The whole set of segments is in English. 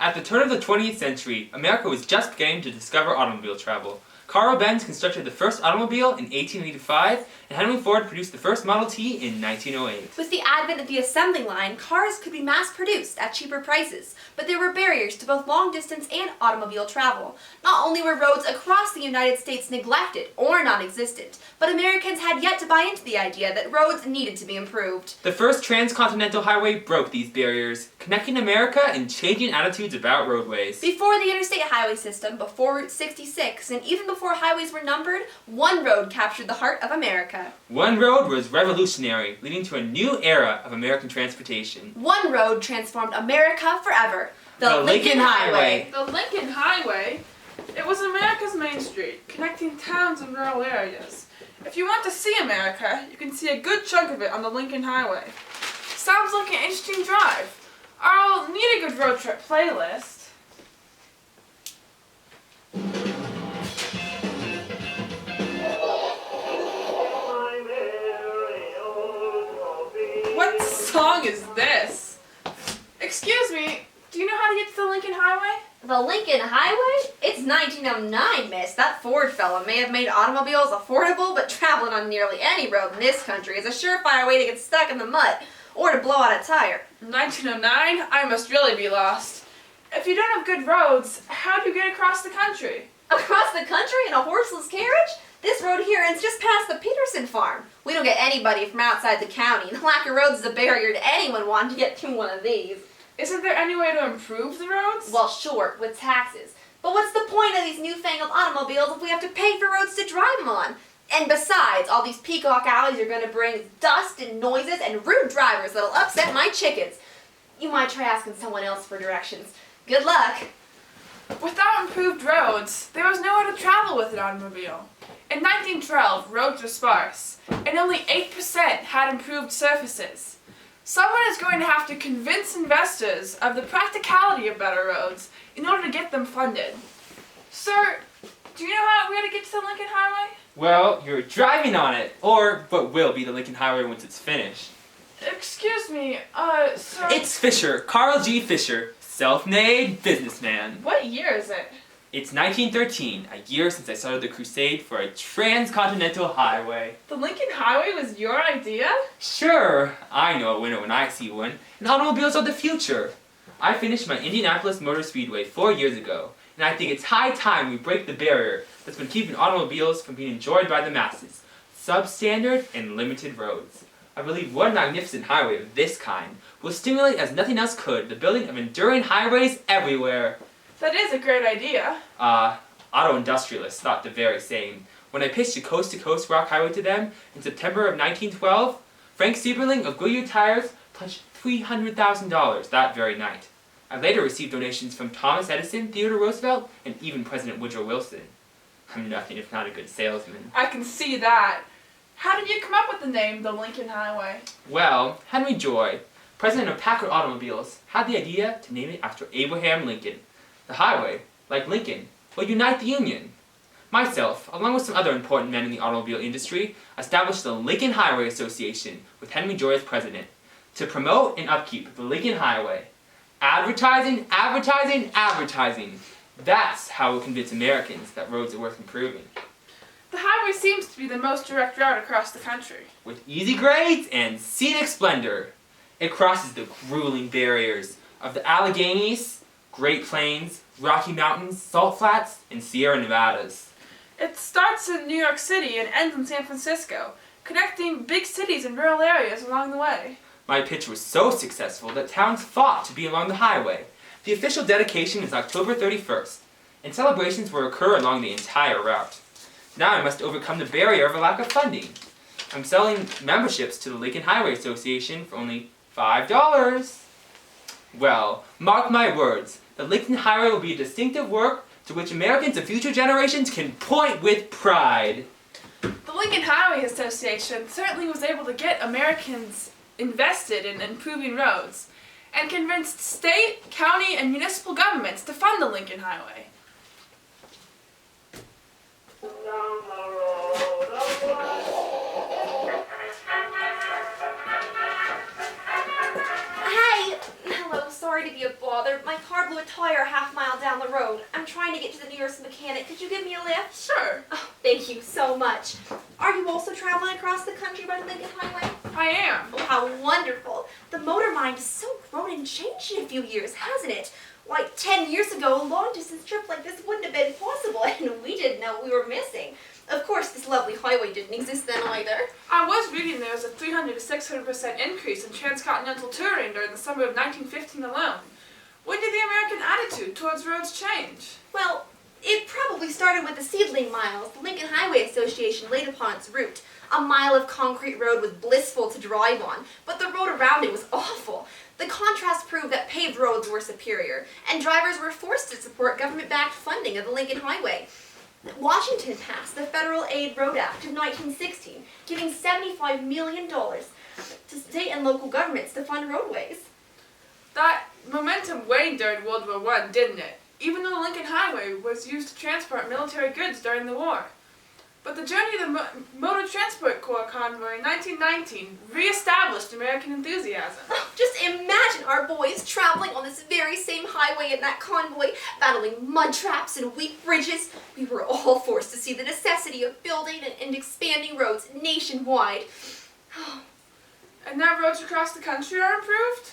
At the turn of the 20th century, America was just beginning to discover automobile travel. Carl Benz constructed the first automobile in 1885, and Henry Ford produced the first Model T in 1908. With the advent of the assembly line, cars could be mass-produced at cheaper prices, but there were barriers to both long-distance and automobile travel. Not only were roads across the United States neglected or non-existent, but Americans had yet to buy into the idea that roads needed to be improved. The first transcontinental highway broke these barriers, connecting America and changing attitudes about roadways. Before the interstate highway system, before Route 66, and even before highways were numbered, one road captured the heart of America. One road was revolutionary, leading to a new era of American transportation. One road transformed America forever. The Lincoln Highway. The Lincoln Highway? It was America's main street, connecting towns and rural areas. If you want to see America, you can see a good chunk of it on the Lincoln Highway. Sounds like an interesting drive. I'll need a good road trip playlist. What song is this? Excuse me, do you know how to get to the Lincoln Highway? The Lincoln Highway? It's 1909, miss. That Ford fella may have made automobiles affordable, but traveling on nearly any road in this country is a surefire way to get stuck in the mud or to blow out a tire. 1909? I must really be lost. If you don't have good roads, how do you get across the country? Across the country in a horseless carriage? This road here ends just past the Peterson farm. We don't get anybody from outside the county, and the lack of roads is a barrier to anyone wanting to get to one of these. Isn't there any way to improve the roads? Well, sure, with taxes. But what's the point of these newfangled automobiles if we have to pay for roads to drive them on? And besides, all these peacock alleys are going to bring dust and noises and rude drivers that'll upset my chickens. You might try asking someone else for directions. Good luck. Without improved roads, there was nowhere to travel with an automobile. In 1912, roads were sparse, and only 8% had improved surfaces. Someone is going to have to convince investors of the practicality of better roads in order to get them funded. Sir, do you know how to get to the Lincoln Highway? Well, you're driving on it, or what will be the Lincoln Highway once it's finished. Excuse me, sir... It's Fisher, Carl G. Fisher, self-made businessman. What year is it? It's 1913, a year since I started the crusade for a transcontinental highway. The Lincoln Highway was your idea? Sure, I know a winner when I see one, and automobiles are the future. I finished my Indianapolis Motor Speedway 4 years ago, and I think it's high time we break the barrier that's been keeping automobiles from being enjoyed by the masses. Substandard and limited roads. I believe one magnificent highway of this kind will stimulate as nothing else could the building of enduring highways everywhere. That is a great idea. Auto industrialists thought the very same. When I pitched a coast-to-coast rock highway to them in September of 1912, Frank Sieberling of Goodyear Tires pledged $300,000 that very night. I later received donations from Thomas Edison, Theodore Roosevelt, and even President Woodrow Wilson. I'm nothing if not a good salesman. I can see that. How did you come up with the name, the Lincoln Highway? Well, Henry Joy, president of Packard Automobiles, had the idea to name it after Abraham Lincoln. The highway, like Lincoln, will unite the Union. Myself, along with some other important men in the automobile industry, established the Lincoln Highway Association with Henry Joy as president to promote and upkeep the Lincoln Highway. Advertising, advertising, advertising. That's how we'll convince Americans that roads are worth improving. The highway seems to be the most direct route across the country. With easy grades and scenic splendor, it crosses the grueling barriers of the Alleghenies, Great Plains, Rocky Mountains, Salt Flats, and Sierra Nevadas. It starts in New York City and ends in San Francisco, connecting big cities and rural areas along the way. My pitch was so successful that towns fought to be along the highway. The official dedication is October 31st, and celebrations will occur along the entire route. Now I must overcome the barrier of a lack of funding. I'm selling memberships to the Lincoln Highway Association for only $5. Well, mark my words, the Lincoln Highway will be a distinctive work to which Americans of future generations can point with pride. The Lincoln Highway Association certainly was able to get Americans invested in improving roads, and convinced state, county, and municipal governments to fund the Lincoln Highway. sorry to be a bother. My car blew a tire a half-mile down the road. I'm trying to get to the nearest mechanic. Could you give me a lift? Sure, Oh, thank you so much. Are you also traveling across the country by the Lincoln Highway? I am. Oh, how wonderful. The motor mind has so grown and changed in a few years, hasn't it? Like 10 years ago, a long-distance trip like this wouldn't have been possible, and we didn't know what we were missing. Of course, this lovely highway didn't exist then either. I was reading there was a 300 to 600% increase in transcontinental touring during the summer of 1915 alone. When did the American attitude towards roads change? Well, it probably started with the seedling miles the Lincoln Highway Association laid upon its route. A mile of concrete road was blissful to drive on, but the road around it was awful. The contrast proved that paved roads were superior, and drivers were forced to support government-backed funding of the Lincoln Highway. Washington passed the Federal Aid Road Act of 1916, giving $75 million to state and local governments to fund roadways. That momentum waned during World War I, didn't it? Even though the Lincoln Highway was used to transport military goods during the war. But the journey of the Motor Transport Corps convoy in 1919 re-established American enthusiasm. Just imagine our boys traveling on this very same highway in that convoy, battling mud traps and weak bridges. We were all forced to see the necessity of building and expanding roads nationwide. And now roads across the country are improved?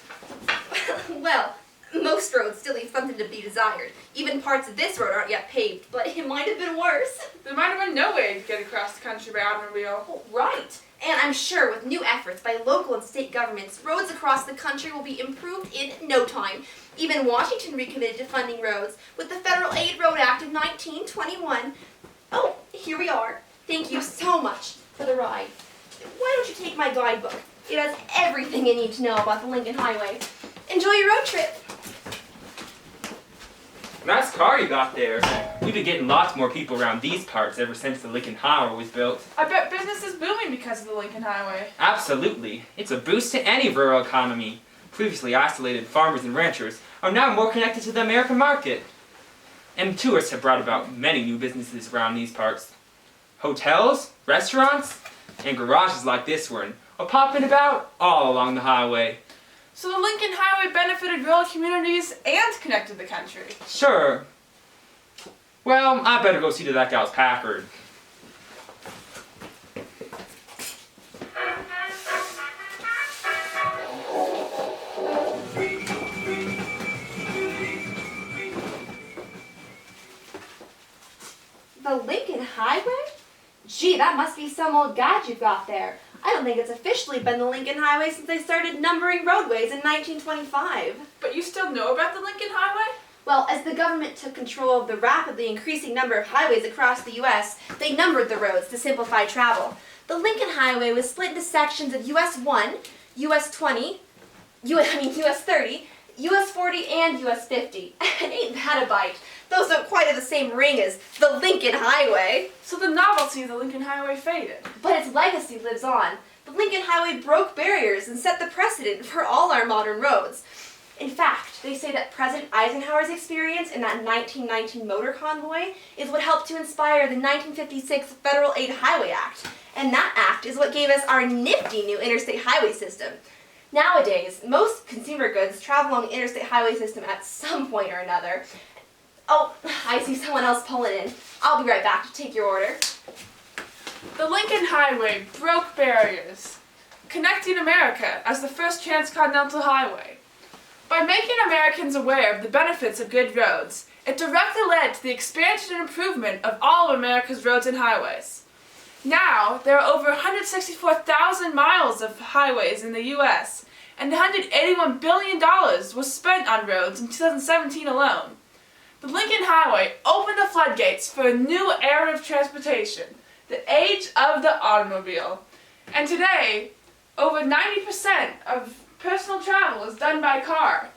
Well, most roads still leave something to be desired. Even parts of this road aren't yet paved, but it might have been worse. There might have been no way to get across the country by automobile. Oh, right. And I'm sure with new efforts by local and state governments, roads across the country will be improved in no time. Even Washington recommitted to funding roads with the Federal Aid Road Act of 1921. Oh, here we are. Thank you so much for the ride. Why don't you take my guidebook? It has everything you need to know about the Lincoln Highway. Enjoy your road trip. Nice car you got there. We've been getting lots more people around these parts ever since the Lincoln Highway was built. I bet business is booming because of the Lincoln Highway. Absolutely. It's a boost to any rural economy. Previously isolated farmers and ranchers are now more connected to the American market. And tourists have brought about many new businesses around these parts. Hotels, restaurants, and garages like this one are popping about all along the highway. So the Lincoln Highway benefited rural communities and connected the country. Sure. Well, I better go see to that gal's Packard. The Lincoln Highway? Gee, that must be some old guide you've got there. I don't think it's officially been the Lincoln Highway since they started numbering roadways in 1925. But you still know about the Lincoln Highway? Well, as the government took control of the rapidly increasing number of highways across the U.S., they numbered the roads to simplify travel. The Lincoln Highway was split into sections of US 1, US 20, US 30, US 40, and US 50. Ain't that a bite? Those don't quite have the same ring as the Lincoln Highway. So the novelty of the Lincoln Highway faded. But its legacy lives on. The Lincoln Highway broke barriers and set the precedent for all our modern roads. In fact, they say that President Eisenhower's experience in that 1919 motor convoy is what helped to inspire the 1956 Federal Aid Highway Act. And that act is what gave us our nifty new interstate highway system. Nowadays, most consumer goods travel along the interstate highway system at some point or another. Oh, I see someone else pulling in. I'll be right back to take your order. The Lincoln Highway broke barriers, connecting America as the first transcontinental highway. By making Americans aware of the benefits of good roads, it directly led to the expansion and improvement of all of America's roads and highways. Now, there are over 164,000 miles of highways in the U.S., and $181 billion was spent on roads in 2017 alone. The Lincoln Highway opened the floodgates for a new era of transportation, the age of the automobile. And today, over 90% of personal travel is done by car.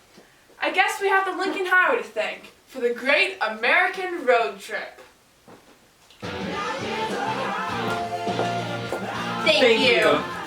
I guess we have the Lincoln Highway to thank for the great American road trip. Thank you.